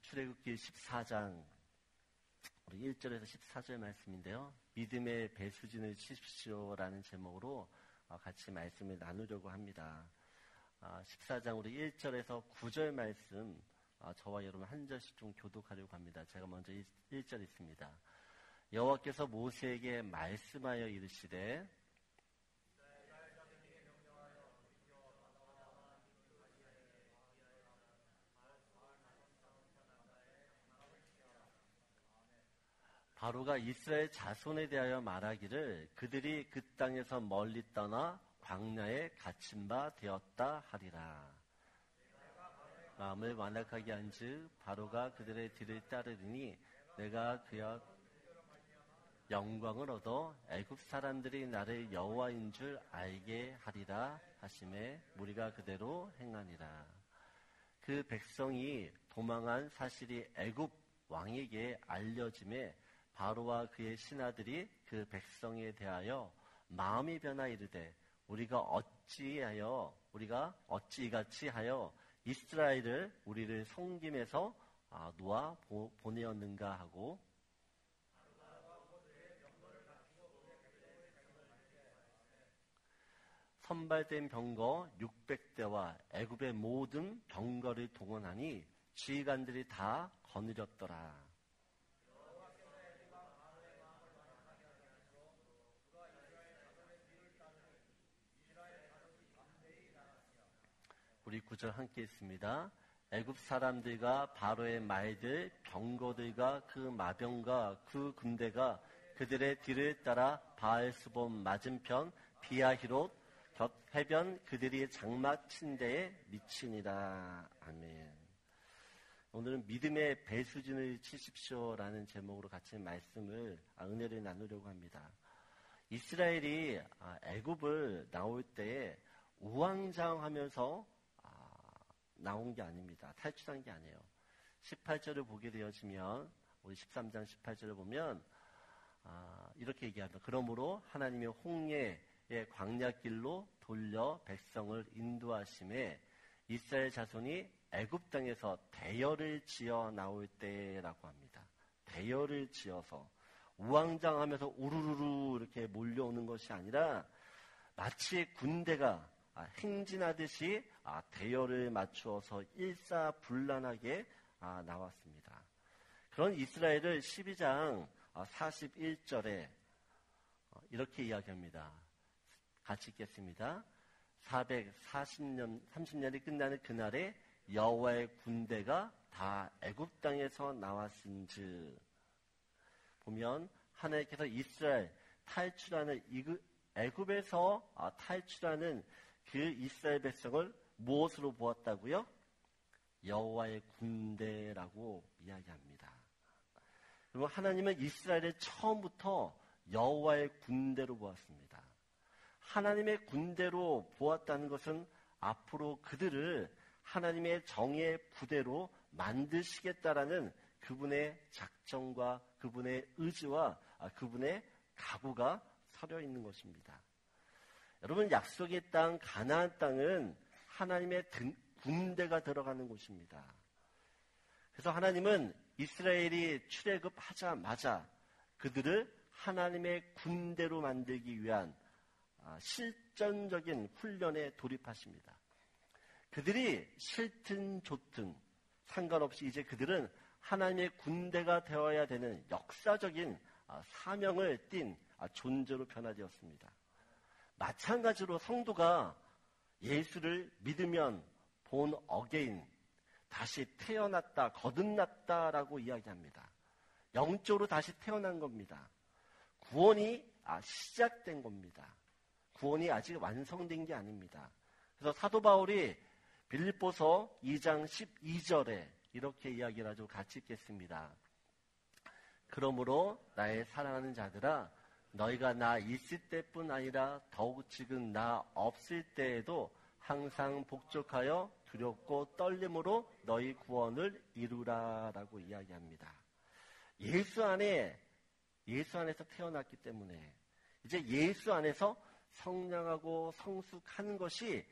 출애굽기 14장 우리 1절에서 14절 말씀인데요. 믿음의 배수진을 치십시오라는 제목으로 같이 말씀을 나누려고 합니다. 14장 우리 1절에서 9절 말씀 저와 여러분 한 절씩 좀 교독하려고 합니다. 제가 먼저 1절 있습니다. 여호와께서 모세에게 말씀하여 이르시되 바로가 이스라엘 자손에 대하여 말하기를 그들이 그 땅에서 멀리 떠나 광야에 갇힌 바 되었다 하리라. 마음을 완악하게 한즉 바로가 그들의 뒤를 따르리니 내가 그의 영광을 얻어 애굽 사람들이 나를 여호와인 줄 알게 하리라 하시매 무리가 그대로 행하니라. 그 백성이 도망한 사실이 애굽 왕에게 알려짐에 바로와 그의 신하들이 그 백성에 대하여 마음이 변하 이르되 우리가 어찌 이같이 하여 이스라엘을 우리를 섬김에서 놓아 보내었는가 하고 선발된 병거 600대와 애굽의 모든 병거를 동원하니 지휘관들이 다 거느렸더라. 우리 9절 함께 있습니다. 애굽 사람들과 바로의 말들, 병거들과 그 마병과 그 군대가 그들의 뒤를 따라 바알스본 맞은편 비아히롯 곁 해변 그들이 장막 친 데에 미치니라. 아멘. 오늘은 믿음의 배수진을 치십시오라는 제목으로 같이 말씀을 은혜를 나누려고 합니다. 이스라엘이 애굽을 나올 때에 우왕좌왕하면서 나온 게 아닙니다. 탈출한 게 아니에요. 18절을 보게 되어지면 우리 13장 18절을 보면 이렇게 얘기합니다. 그러므로 하나님이 홍해의 광야길로 돌려 백성을 인도하심에 이스라엘 자손이 애굽 땅에서 대열을 지어 나올 때라고 합니다. 대열을 지어서 우왕좌왕하면서 우르르르 이렇게 몰려오는 것이 아니라 마치 군대가 행진하듯이 대열을 맞추어서 일사불란하게 나왔습니다. 그런 이스라엘을 12장 41절에 이렇게 이야기합니다. 같이 읽겠습니다. 430년이 끝나는 그날에 여호와의 군대가 다 애굽 땅에서 나왔은즉 보면 하나님께서 이스라엘 탈출하는 애굽에서 탈출하는 그 이스라엘 백성을 무엇으로 보았다고요? 여호와의 군대라고 이야기합니다. 그리고 하나님은 이스라엘을 처음부터 여호와의 군대로 보았습니다. 하나님의 군대로 보았다는 것은 앞으로 그들을 하나님의 정의 부대로 만드시겠다라는 그분의 작정과 그분의 의지와 그분의 각오가 서려 있는 것입니다. 여러분, 약속의 땅 가나안 땅은 하나님의 군대가 들어가는 곳입니다. 그래서 하나님은 이스라엘이 출애굽하자마자 그들을 하나님의 군대로 만들기 위한 실전적인 훈련에 돌입하십니다. 그들이 싫든 좋든 상관없이 이제 그들은 하나님의 군대가 되어야 되는 역사적인 사명을 띤 존재로 변화되었습니다. 마찬가지로 성도가 예수를 믿으면 본 어게인, 다시 태어났다, 거듭났다라고 이야기합니다. 영적으로 다시 태어난 겁니다. 구원이 시작된 겁니다. 구원이 아직 완성된 게 아닙니다. 그래서 사도 바울이 빌립보서 2장 12절에 이렇게 이야기를 하죠. 같이 읽겠습니다. 그러므로 나의 사랑하는 자들아 너희가 나 있을 때뿐 아니라 더욱 지금 나 없을 때에도 항상 복종하여 두렵고 떨림으로 너희 구원을 이루라라고 이야기합니다. 예수 안에서 태어났기 때문에 이제 예수 안에서 성장하고 성숙하는 것이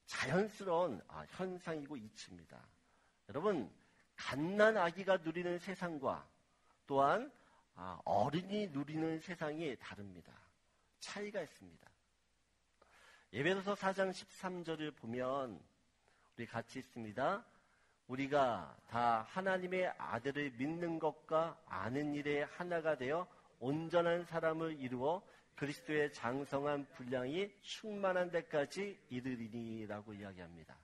자연스러운 현상이고 이치입니다. 여러분, 갓난 아기가 누리는 세상과 또한 어린이 누리는 세상이 다릅니다. 차이가 있습니다. 에베소서 4장 13절을 보면 우리 같이 있습니다. 우리가 다 하나님의 아들을 믿는 것과 아는 일에 하나가 되어 온전한 사람을 이루어 그리스도의 장성한 분량이 충만한 데까지 이르리니라고 이야기합니다.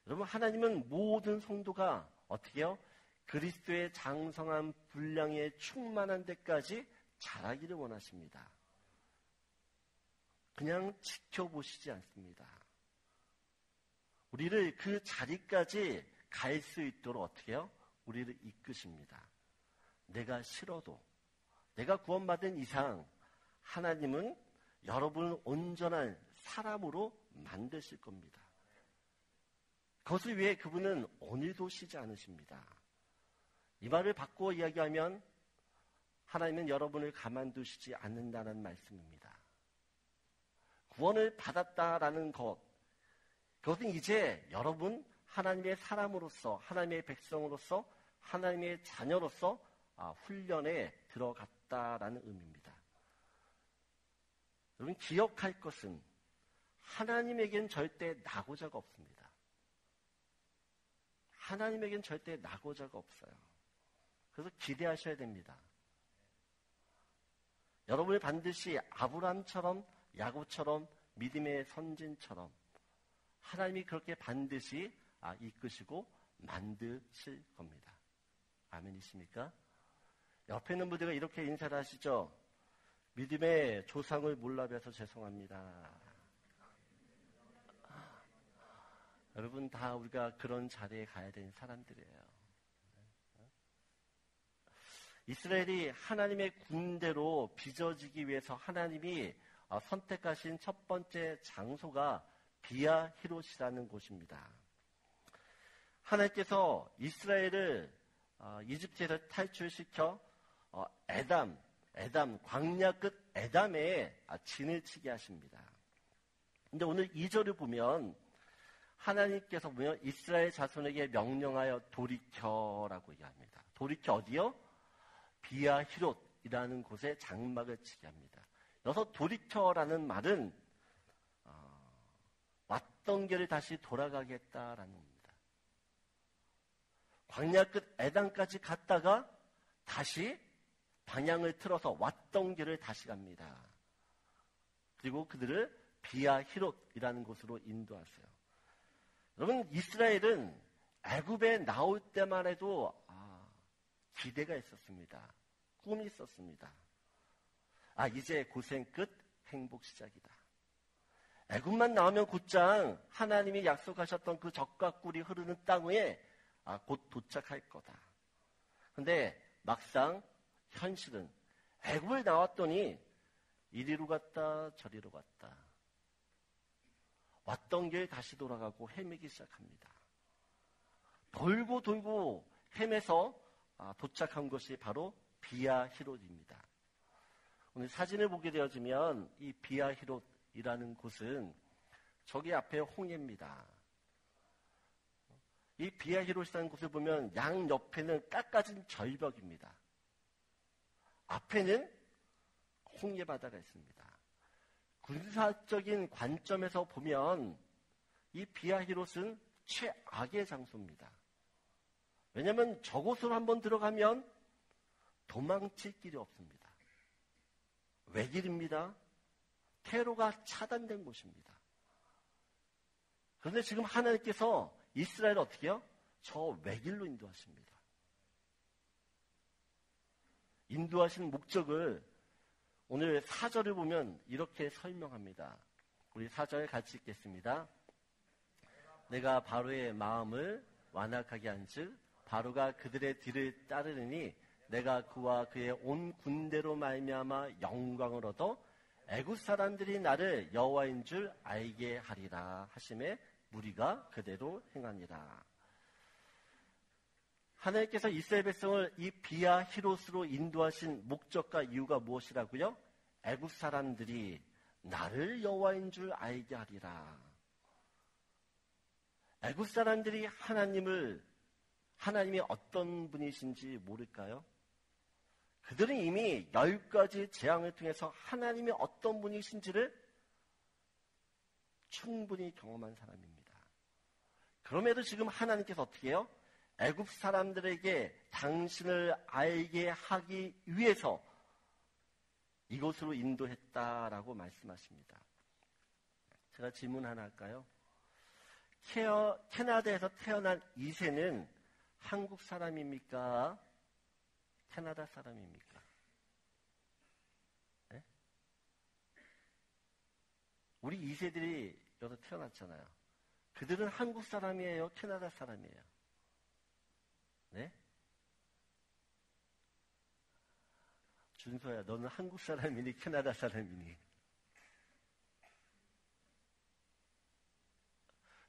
여러분, 하나님은 모든 성도가 어떻게 해요? 그리스도의 장성한 분량에 충만한 데까지 자라기를 원하십니다. 그냥 지켜보시지 않습니다. 우리를 그 자리까지 갈 수 있도록 어떻게 해요? 우리를 이끄십니다. 내가 싫어도, 내가 구원받은 이상 하나님은 여러분을 온전한 사람으로 만드실 겁니다. 그것을 위해 그분은 오늘도 쉬지 않으십니다. 이 말을 바꾸어 이야기하면 하나님은 여러분을 가만두시지 않는다는 말씀입니다. 구원을 받았다라는 것, 그것은 이제 여러분 하나님의 사람으로서, 하나님의 백성으로서, 하나님의 자녀로서 훈련에 들어갔다라는 의미입니다. 여러분, 기억할 것은 하나님에겐 절대 나고자가 없습니다. 하나님에겐 절대 나고자가 없어요. 그래서 기대하셔야 됩니다. 여러분이 반드시 아브라함처럼, 야곱처럼, 믿음의 선진처럼 하나님이 그렇게 반드시 이끄시고 만드실 겁니다. 아멘이십니까? 옆에 있는 분들과 이렇게 인사를 하시죠. 믿음의 조상을 몰라뵈서 죄송합니다. 여러분, 다 우리가 그런 자리에 가야 되는 사람들이에요. 이스라엘이 하나님의 군대로 빚어지기 위해서 하나님이 선택하신 첫 번째 장소가 비아 히롯이라는 곳입니다. 하나님께서 이스라엘을 이집트에서 탈출시켜 에담, 광야 끝 에담에 진을 치게 하십니다. 근데 오늘 2절을 보면 하나님께서 보면 이스라엘 자손에게 명령하여 돌이켜라고 얘기합니다. 돌이켜 어디요? 비아 히롯이라는 곳에 장막을 치게 합니다. 여기서 돌이켜라는 말은 왔던 길을 다시 돌아가겠다라는 겁니다. 광야 끝 에담까지 갔다가 다시 방향을 틀어서 왔던 길을 다시 갑니다. 그리고 그들을 비아 히롯이라는 곳으로 인도하세요. 여러분, 이스라엘은 애굽에 나올 때만 해도 기대가 있었습니다. 꿈이 있었습니다. 이제 고생 끝, 행복 시작이다. 애굽만 나오면 곧장 하나님이 약속하셨던 그 젖과 꿀이 흐르는 땅에 곧 도착할 거다. 근데 막상 현실은 애굽을 나왔더니 이리로 갔다 저리로 갔다. 왔던 길 다시 돌아가고 헤매기 시작합니다. 돌고 돌고 헤매서 도착한 것이 바로 비아 히롯입니다. 오늘 사진을 보게 되어지면 이 비아 히롯이라는 곳은 저기 앞에 홍해입니다. 이 비아 히롯이라는 곳을 보면 양 옆에는 깎아진 절벽입니다. 앞에는 홍해 바다가 있습니다. 군사적인 관점에서 보면 이 비아 히롯은 최악의 장소입니다. 왜냐하면 저곳으로 한번 들어가면 도망칠 길이 없습니다. 외길입니다. 퇴로가 차단된 곳입니다. 그런데 지금 하나님께서 이스라엘을 어떻게 해요? 저 외길로 인도하십니다. 인도하신 목적을 오늘 4절을 보면 이렇게 설명합니다. 우리 4절 같이 읽겠습니다. 내가 바로의 마음을 완악하게 한즉 바로가 그들의 뒤를 따르느니 내가 그와 그의 온 군대로 말미암아 영광을 얻어 애굽 사람들이 나를 여호와인 줄 알게 하리라 하심에 무리가 그대로 행하니라. 하나님께서 이스라엘 백성을 이 비아 히롯으로 인도하신 목적과 이유가 무엇이라고요? 애굽 사람들이 나를 여호와인 줄 알게 하리라. 애굽 사람들이 하나님이 어떤 분이신지 모를까요? 그들은 이미 10가지 재앙을 통해서 하나님이 어떤 분이신지를 충분히 경험한 사람입니다. 그럼에도 지금 하나님께서 어떻게 해요? 애굽 사람들에게 당신을 알게 하기 위해서 이곳으로 인도했다라고 말씀하십니다. 제가 질문 하나 할까요? 캐나다에서 태어난 이세는 한국 사람입니까? 캐나다 사람입니까? 네? 우리 이세들이 여기서 태어났잖아요. 그들은 한국 사람이에요? 캐나다 사람이에요? 네? 준서야, 너는 한국 사람이니 캐나다 사람이니?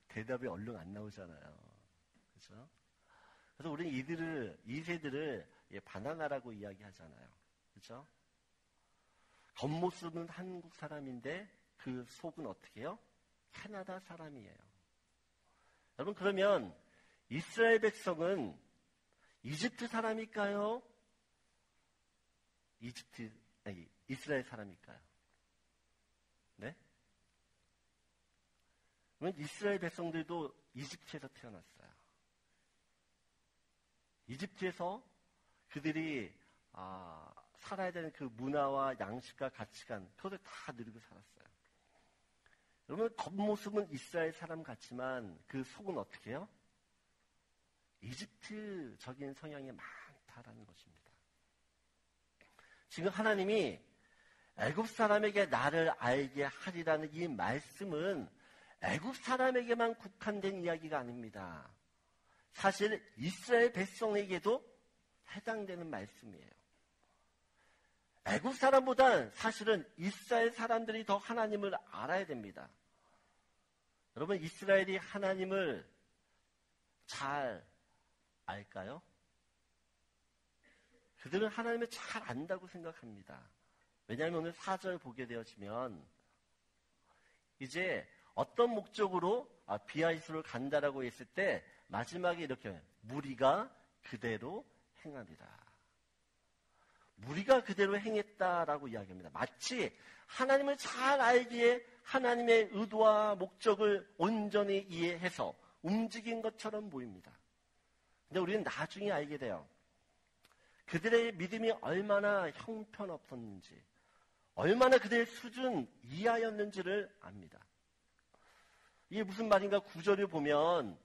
대답이 얼른 안 나오잖아요. 그렇죠? 그래서 우리는 이세들을 바나나라고 이야기하잖아요. 그렇죠? 겉모습은 한국 사람인데 그 속은 어떻게 해요? 캐나다 사람이에요. 여러분, 그러면 이스라엘 백성은 이집트 사람일까요? 이스라엘 사람일까요? 네? 그러면 이스라엘 백성들도 이집트에서 태어났어요. 이집트에서 그들이 살아야 되는 그 문화와 양식과 가치관, 그것을 다 누리고 살았어요. 여러분, 겉모습은 이스라엘 사람 같지만 그 속은 어떻게 해요? 이집트적인 성향이 많다라는 것입니다. 지금 하나님이 애굽 사람에게 나를 알게 하리라는 이 말씀은 애굽 사람에게만 국한된 이야기가 아닙니다. 사실 이스라엘 백성에게도 해당되는 말씀이에요. 애굽 사람보다 사실은 이스라엘 사람들이 더 하나님을 알아야 됩니다. 여러분, 이스라엘이 하나님을 잘 알까요? 그들은 하나님을 잘 안다고 생각합니다. 왜냐하면 오늘 4절 보게 되어지면 이제 어떤 목적으로 비아이스로 간다라고 했을 때 마지막에 이렇게 무리가 그대로 행하리라. 무리가 그대로 행했다라고 이야기합니다. 마치 하나님을 잘 알기에 하나님의 의도와 목적을 온전히 이해해서 움직인 것처럼 보입니다. 근데 우리는 나중에 알게 돼요. 그들의 믿음이 얼마나 형편없었는지, 얼마나 그들의 수준 이하였는지를 압니다. 이게 무슨 말인가? 9절을 보면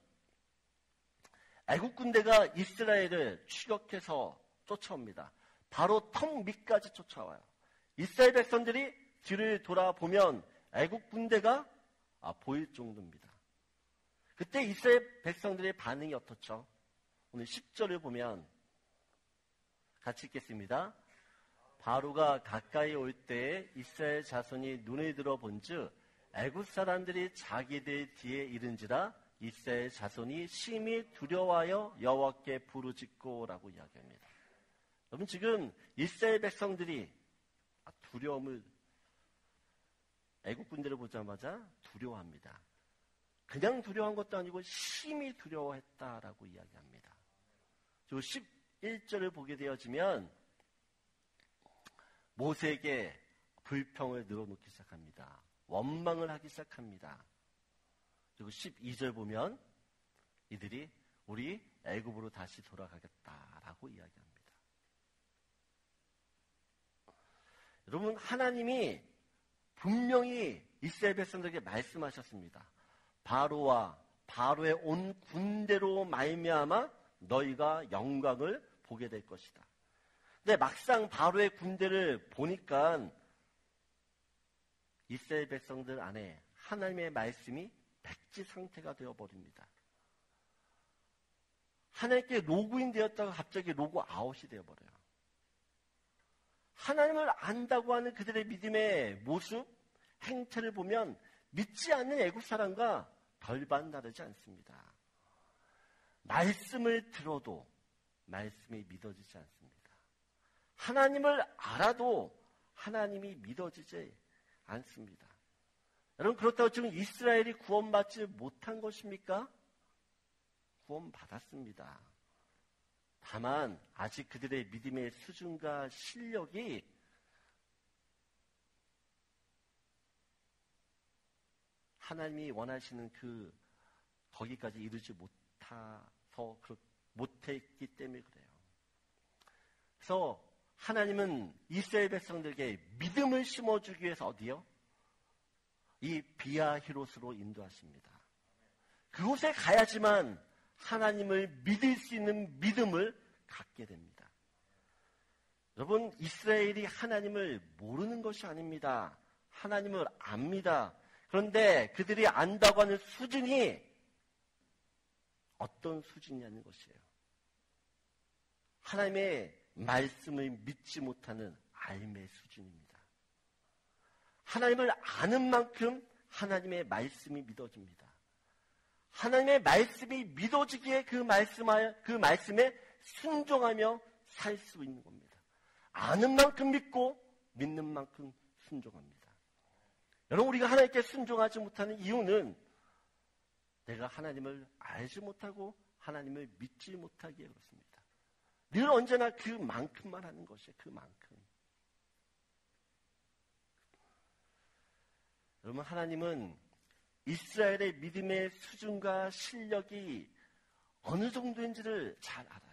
애국 군대가 이스라엘을 추격해서 쫓아옵니다. 바로 턱 밑까지 쫓아와요. 이스라엘 백성들이 뒤를 돌아보면 애국 군대가 보일 정도입니다. 그때 이스라엘 백성들의 반응이 어떻죠? 오늘 10절을 보면 같이 읽겠습니다. 바로가 가까이 올 때에 이스라엘 자손이 눈을 들어 본즉 애굽 사람들이 자기들 뒤에 이른지라 이스라엘 자손이 심히 두려워하여 여호와께 부르짖고라고 이야기합니다. 여러분, 지금 이스라엘 백성들이 두려움을, 애국 군대를 보자마자 두려워합니다. 그냥 두려워한 것도 아니고 심히 두려워했다라고 이야기합니다. 11절을 보게 되어지면 모세에게 불평을 늘어놓기 시작합니다. 원망을 하기 시작합니다. 그리고 12절 보면 이들이 우리 애굽으로 다시 돌아가겠다라고 이야기합니다. 여러분, 하나님이 분명히 이스라엘 백성들에게 말씀하셨습니다. 바로와 바로의 온 군대로 말미암아 너희가 영광을 보게 될 것이다. 근데 막상 바로의 군대를 보니까 이스라엘 백성들 안에 하나님의 말씀이 백지 상태가 되어버립니다. 하나님께 로그인 되었다가 갑자기 로그 아웃이 되어버려요. 하나님을 안다고 하는 그들의 믿음의 모습, 행태를 보면 믿지 않는 애국 사람과 별반 다르지 않습니다. 말씀을 들어도 말씀이 믿어지지 않습니다. 하나님을 알아도 하나님이 믿어지지 않습니다. 여러분, 그렇다고 지금 이스라엘이 구원받지 못한 것입니까? 구원받았습니다. 다만 아직 그들의 믿음의 수준과 실력이 하나님이 원하시는 거기까지 이르지 못했기 때문에 그래요. 그래서 하나님은 이스라엘 백성들에게 믿음을 심어주기 위해서 어디요? 이 비아히롯으로 인도하십니다. 그곳에 가야지만 하나님을 믿을 수 있는 믿음을 갖게 됩니다. 여러분, 이스라엘이 하나님을 모르는 것이 아닙니다. 하나님을 압니다. 그런데 그들이 안다고 하는 수준이 어떤 수준이냐는 것이에요. 하나님의 말씀을 믿지 못하는 알매 수준입니다. 하나님을 아는 만큼 하나님의 말씀이 믿어집니다. 하나님의 말씀이 믿어지기에 그 말씀에 순종하며 살 수 있는 겁니다. 아는 만큼 믿고 믿는 만큼 순종합니다. 여러분, 우리가 하나님께 순종하지 못하는 이유는 내가 하나님을 알지 못하고 하나님을 믿지 못하기에 그렇습니다. 늘 언제나 그만큼만 하는 것이에요. 그만큼. 여러분, 하나님은 이스라엘의 믿음의 수준과 실력이 어느 정도인지를 잘 알아요.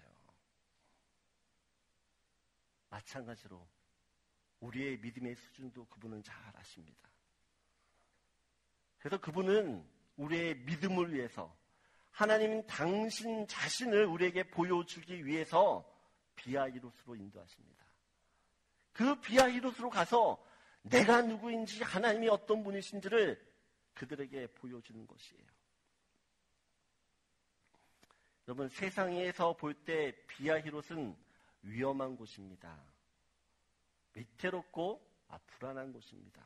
마찬가지로 우리의 믿음의 수준도 그분은 잘 아십니다. 그래서 그분은 우리의 믿음을 위해서 하나님은 당신 자신을 우리에게 보여주기 위해서 비아히롯으로 인도하십니다. 그 비아히롯으로 가서 내가 누구인지 하나님이 어떤 분이신지를 그들에게 보여주는 것이에요. 여러분, 세상에서 볼 때 비아히롯은 위험한 곳입니다. 위태롭고 불안한 곳입니다.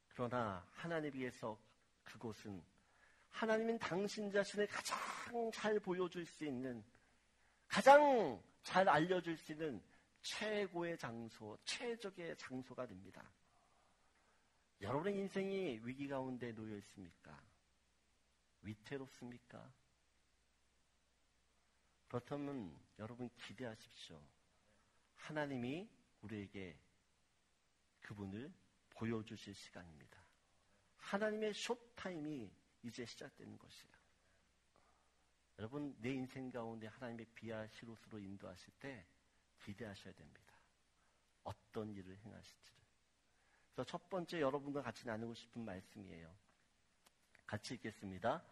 그러나 하나님 위해서 그곳은 하나님은 당신 자신을 가장 잘 보여줄 수 있는, 가장 잘 알려줄 수 있는 최고의 장소, 최적의 장소가 됩니다. 여러분의 인생이 위기 가운데 놓여 있습니까? 위태롭습니까? 그렇다면 여러분 기대하십시오. 하나님이 우리에게 그분을 보여주실 시간입니다. 하나님의 쇼타임이 이제 시작되는 것이에요. 여러분, 내 인생 가운데 하나님의 비아히롯으로 인도하실 때 기대하셔야 됩니다. 어떤 일을 행하실지를. 그래서 첫 번째 여러분과 같이 나누고 싶은 말씀이에요. 같이 읽겠습니다.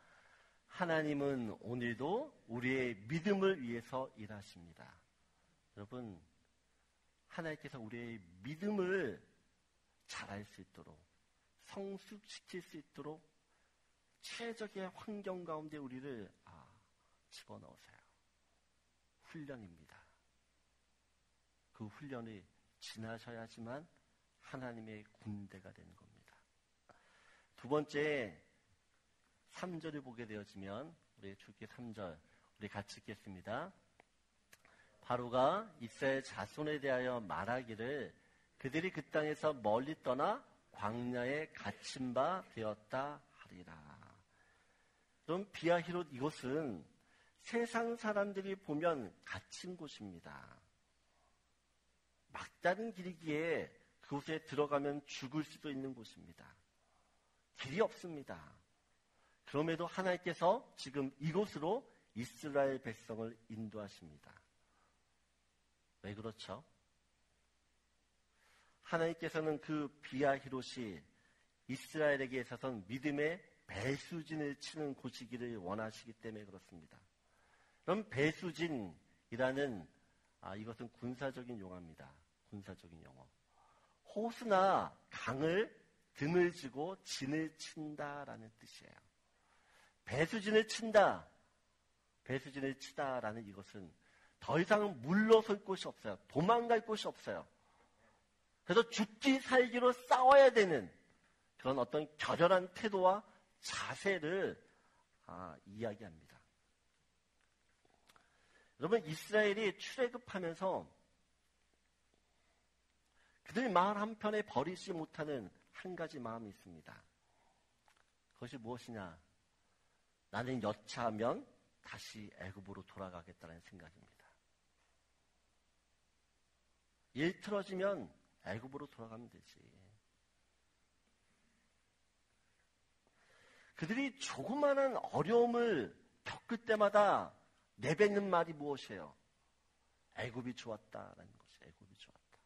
하나님은 오늘도 우리의 믿음을 위해서 일하십니다. 여러분, 하나님께서 우리의 믿음을 잘할 수 있도록, 성숙시킬 수 있도록 최적의 환경 가운데 우리를 집어넣으세요. 훈련입니다. 그 훈련을 지나셔야지만 하나님의 군대가 되는 겁니다. 두 번째, 3절을 보게 되어지면 우리 출기 3절 우리 같이 읽겠습니다. 바로가 이스라엘 자손에 대하여 말하기를 그들이 그 땅에서 멀리 떠나 광야에 갇힌 바 되었다 하리라. 그럼 비아히롯 이곳은 세상 사람들이 보면 갇힌 곳입니다. 막다른 길이기에 그곳에 들어가면 죽을 수도 있는 곳입니다. 길이 없습니다. 그럼에도 하나님께서 지금 이곳으로 이스라엘 백성을 인도하십니다. 왜 그렇죠? 하나님께서는 그 비아히롯이 이스라엘에게 있어서는 믿음의 배수진을 치는 곳이기를 원하시기 때문에 그렇습니다. 그럼 배수진이라는 이것은 군사적인 용어입니다. 군사적인 용어. 호수나 강을 등을 지고 진을 친다라는 뜻이에요. 배수진을 친다, 배수진을 치다라는 이것은 더 이상 물러설 곳이 없어요. 도망갈 곳이 없어요. 그래서 죽기 살기로 싸워야 되는 그런 어떤 결연한 태도와 자세를 이야기합니다. 여러분, 이스라엘이 출애굽하면서 그들 마을 한편에 버리지 못하는 한 가지 마음이 있습니다. 그것이 무엇이냐? 나는 여차하면 다시 애굽으로 돌아가겠다는 생각입니다. 일 틀어지면 애굽으로 돌아가면 되지. 그들이 조그마한 어려움을 겪을 때마다 내뱉는 말이 무엇이에요? 애굽이 좋았다라는 것이. 애굽이 좋았다.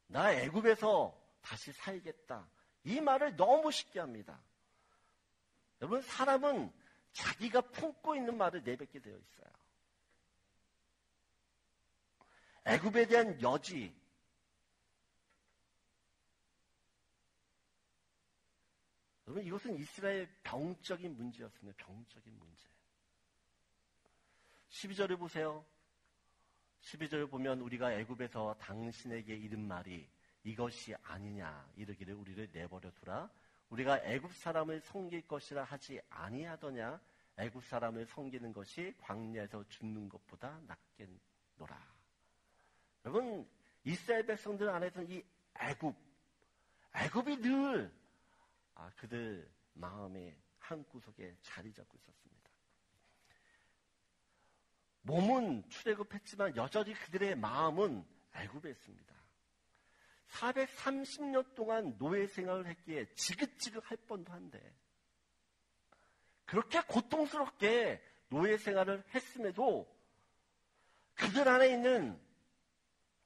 나 애굽에서 다시 살겠다. 이 말을 너무 쉽게 합니다. 여러분, 사람은 자기가 품고 있는 말을 내뱉게 되어 있어요. 애굽에 대한 여지, 여러분, 이것은 이스라엘의 병적인 문제였습니다. 병적인 문제. 12절을 보세요. 12절을 보면 우리가 애굽에서 당신에게 이른 말이 이것이 아니냐 이르기를 우리를 내버려 두라. 우리가 애굽 사람을 섬길 것이라 하지 아니하더냐. 애굽 사람을 섬기는 것이 광야에서 죽는 것보다 낫겠노라. 여러분, 이스라엘 백성들 안에서는 이 애굽이 늘 그들 마음의 한 구석에 자리 잡고 있었습니다. 몸은 출애굽했지만 여전히 그들의 마음은 애굽에 있습니다. 430년 동안 노예 생활을 했기에 지긋지긋할 뻔도 한데 그렇게 고통스럽게 노예 생활을 했음에도 그들 안에 있는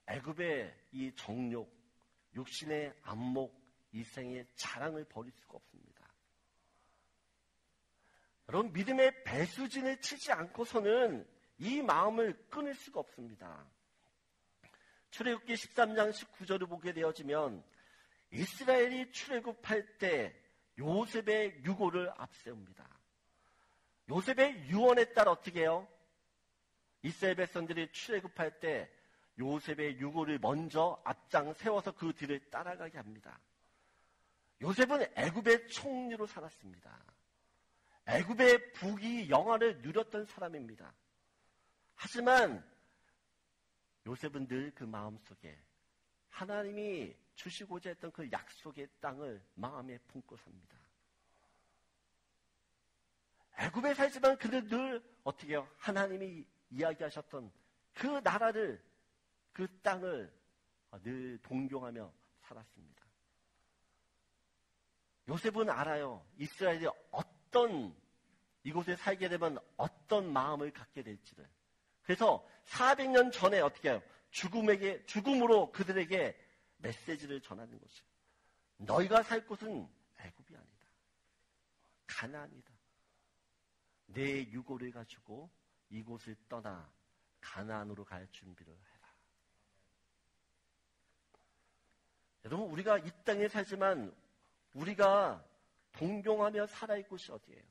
애굽의 이 정욕, 육신의 안목, 이생의 자랑을 버릴 수가 없습니다. 여러분, 믿음의 배수진을 치지 않고서는 이 마음을 끊을 수가 없습니다. 출애굽기 13장 19절을 보게 되어지면 이스라엘이 출애굽할 때 요셉의 유고를 앞세웁니다. 요셉의 유언에 따라 어떻게 해요? 이스라엘 백성들이 출애굽할 때 요셉의 유고를 먼저 앞장 세워서 그 뒤를 따라가게 합니다. 요셉은 애굽의 총리로 살았습니다. 애굽의 부귀 영화를 누렸던 사람입니다. 하지만 요셉은 늘 그 마음속에 하나님이 주시고자 했던 그 약속의 땅을 마음에 품고 삽니다. 애굽에 살지만 그는 늘 어떻게 해요? 하나님이 이야기하셨던 그 나라를, 그 땅을 늘 동경하며 살았습니다. 요셉은 알아요. 이스라엘이 이곳에 살게 되면 어떤 마음을 갖게 될지를. 그래서 400년 전에 어떻게 해요? 죽음으로 그들에게 메시지를 전하는 것이에요. 너희가 살 곳은 애굽이 아니다. 가나안이다. 내 유고를 가지고 이곳을 떠나 가나안으로 갈 준비를 해라. 여러분, 우리가 이 땅에 살지만 우리가 동경하며 살아있을 곳이 어디예요?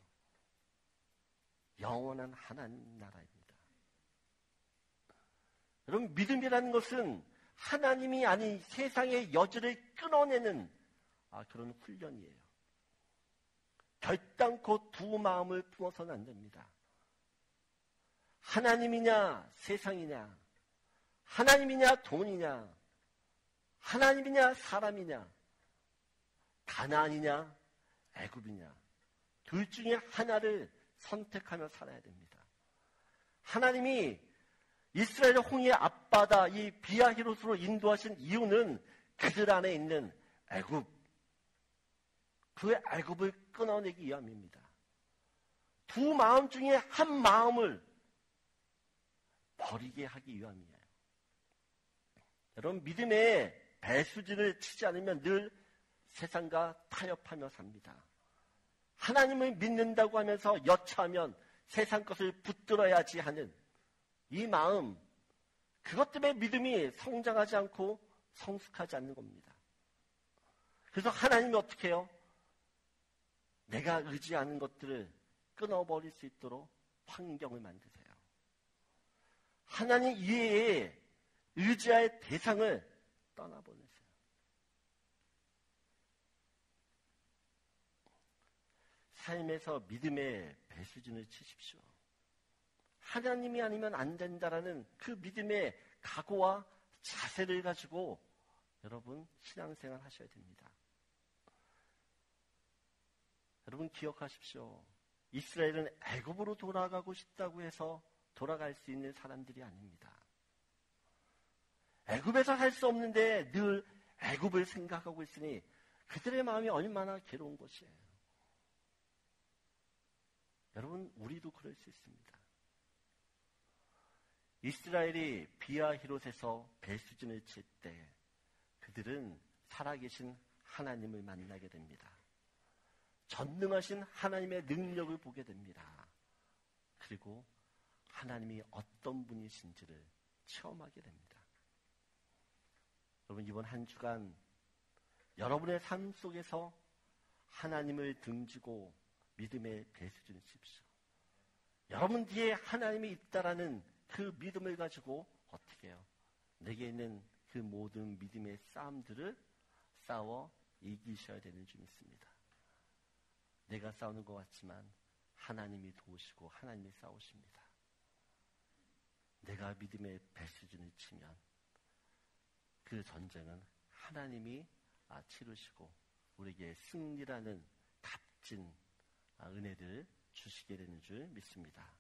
영원한 하나님 나라입니다. 여러분, 믿음이라는 것은 하나님이 아닌 세상의 여지를 끊어내는 그런 훈련이에요. 결단코 두 마음을 품어서는 안 됩니다. 하나님이냐 세상이냐, 하나님이냐 돈이냐, 하나님이냐 사람이냐, 가나안이냐 애굽이냐, 둘 중에 하나를 선택하며 살아야 됩니다. 하나님이 이스라엘의 홍해 앞바다 이 비아히롯으로 인도하신 이유는 그들 안에 있는 애굽, 그 애굽을 끊어내기 위함입니다. 두 마음 중에 한 마음을 버리게 하기 위함이에요. 여러분, 믿음의 배수진을 치지 않으면 늘 세상과 타협하며 삽니다. 하나님을 믿는다고 하면서 여차하면 세상 것을 붙들어야지 하는 이 마음, 그것 때문에 믿음이 성장하지 않고 성숙하지 않는 겁니다. 그래서 하나님이 어떻게 해요? 내가 의지하는 것들을 끊어버릴 수 있도록 환경을 만드세요. 하나님 이외에 의지할 대상을 떠나보내세요. 삶에서 믿음의 배수진을 치십시오. 하나님이 아니면 안 된다라는 그 믿음의 각오와 자세를 가지고 여러분 신앙생활 하셔야 됩니다. 여러분 기억하십시오. 이스라엘은 애굽으로 돌아가고 싶다고 해서 돌아갈 수 있는 사람들이 아닙니다. 애굽에서 살 수 없는데 늘 애굽을 생각하고 있으니 그들의 마음이 얼마나 괴로운 것이에요. 여러분, 우리도 그럴 수 있습니다. 이스라엘이 비아히롯에서 배수진을 칠 때 그들은 살아계신 하나님을 만나게 됩니다. 전능하신 하나님의 능력을 보게 됩니다. 그리고 하나님이 어떤 분이신지를 체험하게 됩니다. 여러분, 이번 한 주간 여러분의 삶 속에서 하나님을 등지고 믿음의 배수진을 칩시오. 여러분 뒤에 하나님이 있다라는 그 믿음을 가지고 어떻게 해요? 내게 있는 그 모든 믿음의 싸움들을 싸워 이기셔야 되는 줄 믿습니다. 내가 싸우는 것 같지만 하나님이 도우시고 하나님이 싸우십니다. 내가 믿음의 배수진을 치면 그 전쟁은 하나님이 치르시고 우리에게 승리라는 값진 은혜를 주시게 되는 줄 믿습니다.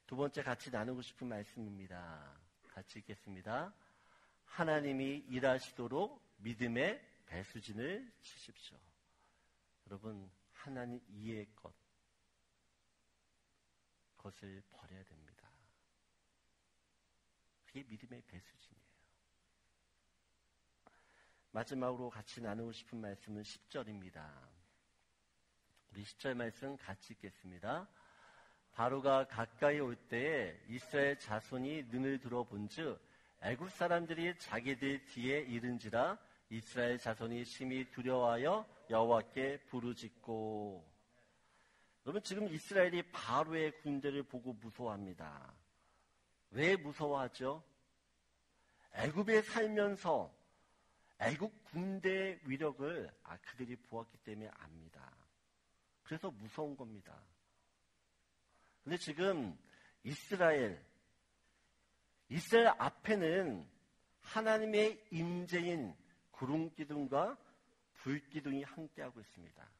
두 번째 같이 나누고 싶은 말씀입니다. 같이 읽겠습니다. 하나님이 일하시도록 믿음의 배수진을 치십시오. 여러분, 하나님 이해의 그것을 버려야 됩니다. 그게 믿음의 배수진이에요. 마지막으로 같이 나누고 싶은 말씀은 10절입니다. 우리 10절 말씀 같이 읽겠습니다. 바로가 가까이 올 때에 이스라엘 자손이 눈을 들어본즉 애굽 사람들이 자기들 뒤에 이른지라 이스라엘 자손이 심히 두려워하여 여호와께 부르짖고. 여러분, 지금 이스라엘이 바로의 군대를 보고 무서워합니다. 왜 무서워하죠? 애굽에 살면서 애굽 군대의 위력을 그들이 보았기 때문에 압니다. 그래서 무서운 겁니다. 근데 지금 이스라엘 앞에는 하나님의 임재인 구름기둥과 불기둥이 함께하고 있습니다.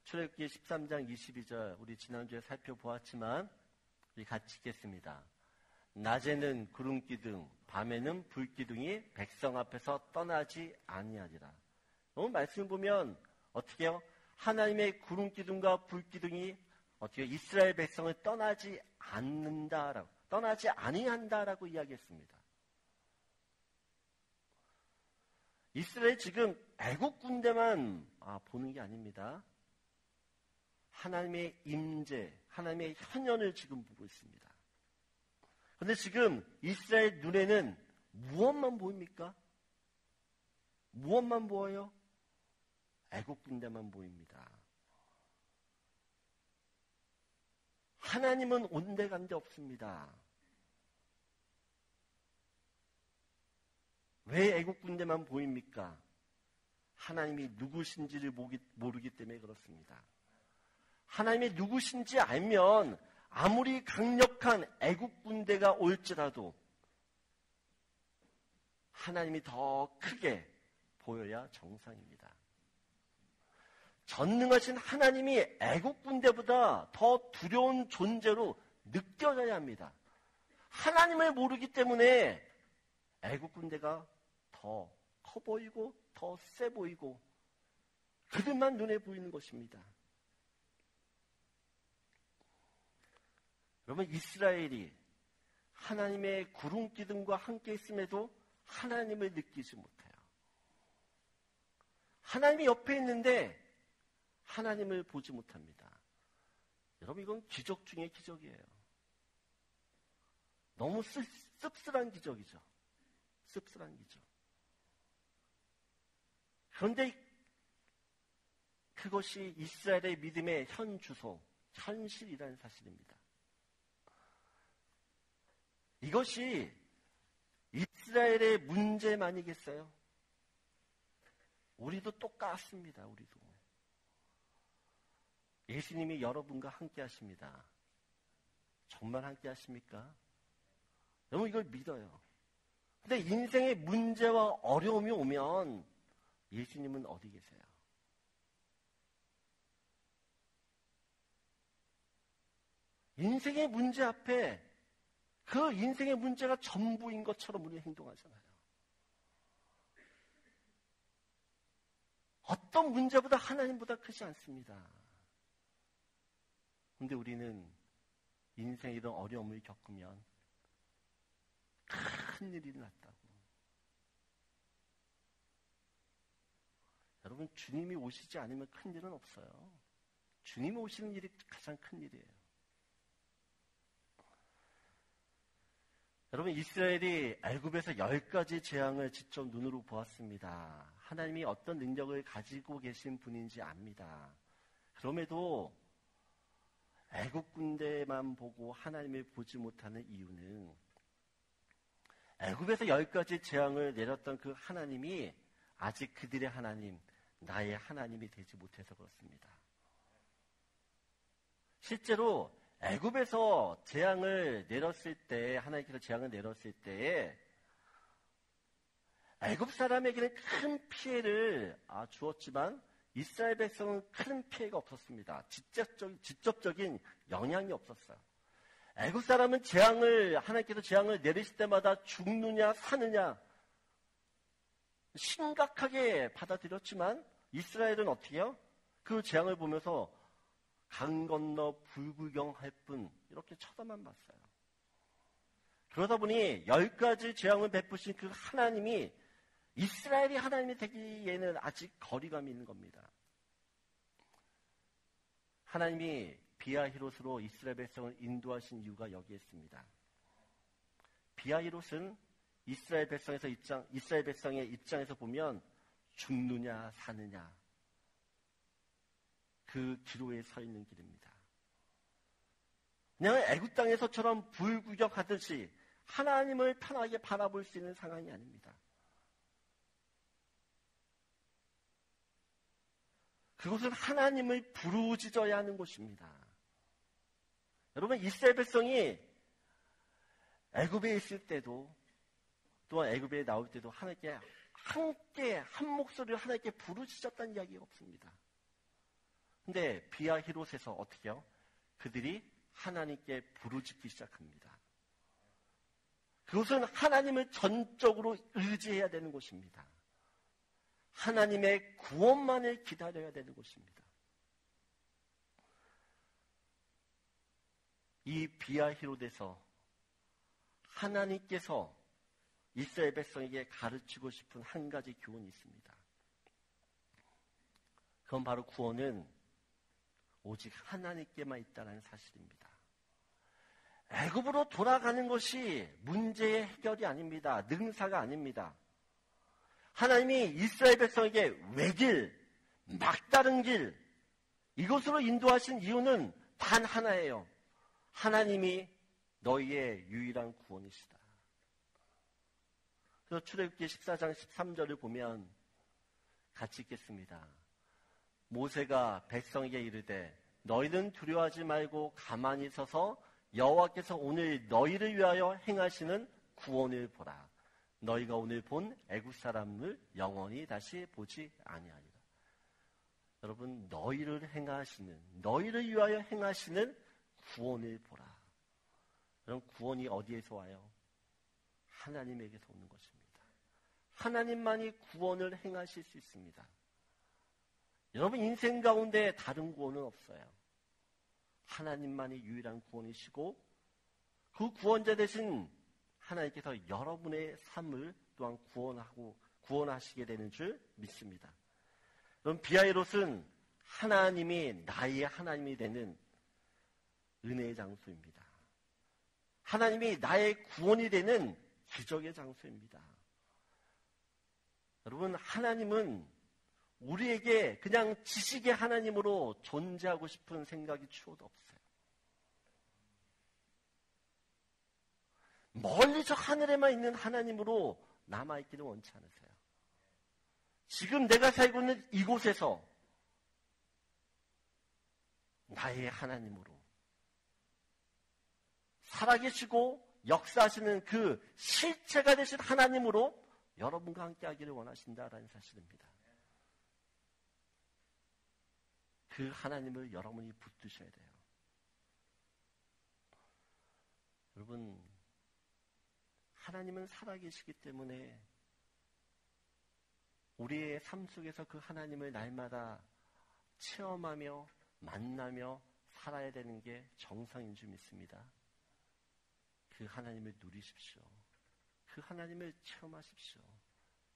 출애굽기 13장 22절 우리 지난주에 살펴보았지만 우리 같이 읽겠습니다. 낮에는 구름기둥, 밤에는 불기둥이 백성 앞에서 떠나지 아니하리라. 오늘 말씀 보면 어떻게 해요? 하나님의 구름기둥과 불기둥이 어떻게 이스라엘 백성을 떠나지 않는다라고, 떠나지 아니한다라고 이야기했습니다. 이스라엘 지금 애국 군대만 보는 게 아닙니다. 하나님의 임재, 하나님의 현현을 지금 보고 있습니다. 그런데 지금 이스라엘 눈에는 무엇만 보입니까? 무엇만 보여요? 애국 군대만 보입니다. 하나님은 온데간데 없습니다. 왜 애국 군대만 보입니까? 하나님이 누구신지를 모르기 때문에 그렇습니다. 하나님이 누구신지 알면 아무리 강력한 애국 군대가 올지라도 하나님이 더 크게 보여야 정상입니다. 전능하신 하나님이 애국 군대보다 더 두려운 존재로 느껴져야 합니다. 하나님을 모르기 때문에 애국 군대가 더 커 보이고 더 세 보이고 그들만 눈에 보이는 것입니다. 여러분, 이스라엘이 하나님의 구름기둥과 함께 있음에도 하나님을 느끼지 못해요. 하나님이 옆에 있는데 하나님을 보지 못합니다. 여러분, 이건 기적 중에 기적이에요. 너무 씁쓸한 기적이죠. 씁쓸한 기적. 그런데 그것이 이스라엘의 믿음의 현 주소, 현실이라는 사실입니다. 이것이 이스라엘의 문제만이겠어요? 우리도 똑같습니다. 우리도. 예수님이 여러분과 함께 하십니다. 정말 함께 하십니까? 여러분, 이걸 믿어요. 근데 인생의 문제와 어려움이 오면 예수님은 어디 계세요? 인생의 문제 앞에 그 인생의 문제가 전부인 것처럼 우리는 행동하잖아요. 어떤 문제보다 하나님보다 크지 않습니다. 그런데 우리는 인생에 이런 어려움을 겪으면 큰 일이 났다고. 여러분, 주님이 오시지 않으면 큰 일은 없어요. 주님이 오시는 일이 가장 큰 일이에요. 여러분, 이스라엘이 애굽에서 10가지 재앙을 직접 눈으로 보았습니다. 하나님이 어떤 능력을 가지고 계신 분인지 압니다. 그럼에도 애굽 군대만 보고 하나님을 보지 못하는 이유는 애굽에서 10가지 재앙을 내렸던 그 하나님이 아직 그들의 하나님, 나의 하나님이 되지 못해서 그렇습니다. 실제로 애굽에서 재앙을 내렸을 때, 하나님께서 재앙을 내렸을 때에 애굽 사람에게는 큰 피해를 주었지만 이스라엘 백성은 큰 피해가 없었습니다. 직접적인 영향이 없었어요. 애굽 사람은 하나님께서 재앙을 내리실 때마다 죽느냐 사느냐 심각하게 받아들였지만 이스라엘은 어떻게 해요? 그 재앙을 보면서 강 건너 불구경할 뿐 이렇게 쳐다만 봤어요. 그러다 보니 10가지 재앙을 베푸신 그 하나님이 이스라엘이 하나님이 되기에는 아직 거리감이 있는 겁니다. 하나님이 비아히롯으로 이스라엘 백성을 인도하신 이유가 여기에 있습니다. 비아히롯은 이스라엘 백성의 입장에서 보면 죽느냐 사느냐 그 기로에 서 있는 길입니다. 그냥 애굽 땅에서처럼 불구경하듯이 하나님을 편하게 바라볼 수 있는 상황이 아닙니다. 그곳은 하나님을 부르짖어야 하는 곳입니다. 여러분, 이스라엘 백성이 애굽에 있을 때도 또한 애굽에 나올 때도 하나님께 함께 한 목소리로 하나님께 부르짖었다는 이야기가 없습니다. 근데 비아히롯에서 어떻게 해요? 그들이 하나님께 부르짖기 시작합니다. 그것은 하나님을 전적으로 의지해야 되는 곳입니다. 하나님의 구원만을 기다려야 되는 곳입니다. 이 비아히롯에서 하나님께서 이스라엘 백성에게 가르치고 싶은 한 가지 교훈이 있습니다. 그건 바로 구원은 오직 하나님께만 있다는 사실입니다. 애굽으로 돌아가는 것이 문제의 해결이 아닙니다. 능사가 아닙니다. 하나님이 이스라엘 백성에게 외길, 막다른 길, 이곳으로 인도하신 이유는 단 하나예요. 하나님이 너희의 유일한 구원이시다. 그래서 출애굽기 14장 13절을 보면 같이 읽겠습니다. 모세가 백성에게 이르되 너희는 두려워하지 말고 가만히 서서 여호와께서 오늘 너희를 위하여 행하시는 구원을 보라. 너희가 오늘 본 애굽 사람을 영원히 다시 보지 아니하리라. 여러분, 너희를 위하여 행하시는 구원을 보라. 여러분, 구원이 어디에서 와요? 하나님에게서 오는 것입니다. 하나님만이 구원을 행하실 수 있습니다. 여러분, 인생 가운데 다른 구원은 없어요. 하나님만이 유일한 구원이시고 그 구원자 대신 하나님께서 여러분의 삶을 또한 구원하시게 되는 줄 믿습니다. 그럼 비아히롯은 하나님이 나의 하나님이 되는 은혜의 장소입니다. 하나님이 나의 구원이 되는 기적의 장소입니다. 여러분, 하나님은 우리에게 그냥 지식의 하나님으로 존재하고 싶은 생각이 추호도 없어요. 멀리 저 하늘에만 있는 하나님으로 남아있기를 원치 않으세요. 지금 내가 살고 있는 이곳에서 나의 하나님으로 살아계시고 역사하시는 그 실체가 되신 하나님으로 여러분과 함께 하기를 원하신다라는 사실입니다. 그 하나님을 여러분이 붙드셔야 돼요. 여러분, 하나님은 살아계시기 때문에 우리의 삶 속에서 그 하나님을 날마다 체험하며 만나며 살아야 되는 게 정상인 줄 믿습니다. 그 하나님을 누리십시오. 그 하나님을 체험하십시오.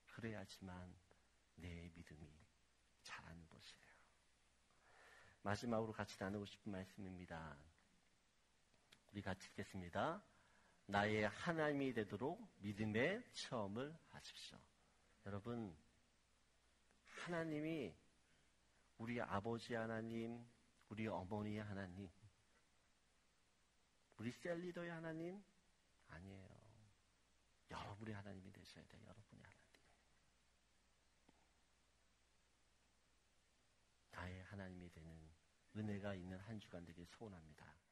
그래야지만 내 믿음이 자라는 것이에요. 마지막으로 같이 나누고 싶은 말씀입니다. 우리 같이 읽겠습니다. 나의 하나님이 되도록 믿음의 체험을 하십시오. 여러분, 하나님이 우리 아버지 하나님, 우리 어머니의 하나님, 우리 셀리더의 하나님 아니에요. 여러분의 하나님이 되셔야 돼요. 여러분의 하나님. 나의 하나님이 되는 은혜가 있는 한 주간 되길 소원합니다.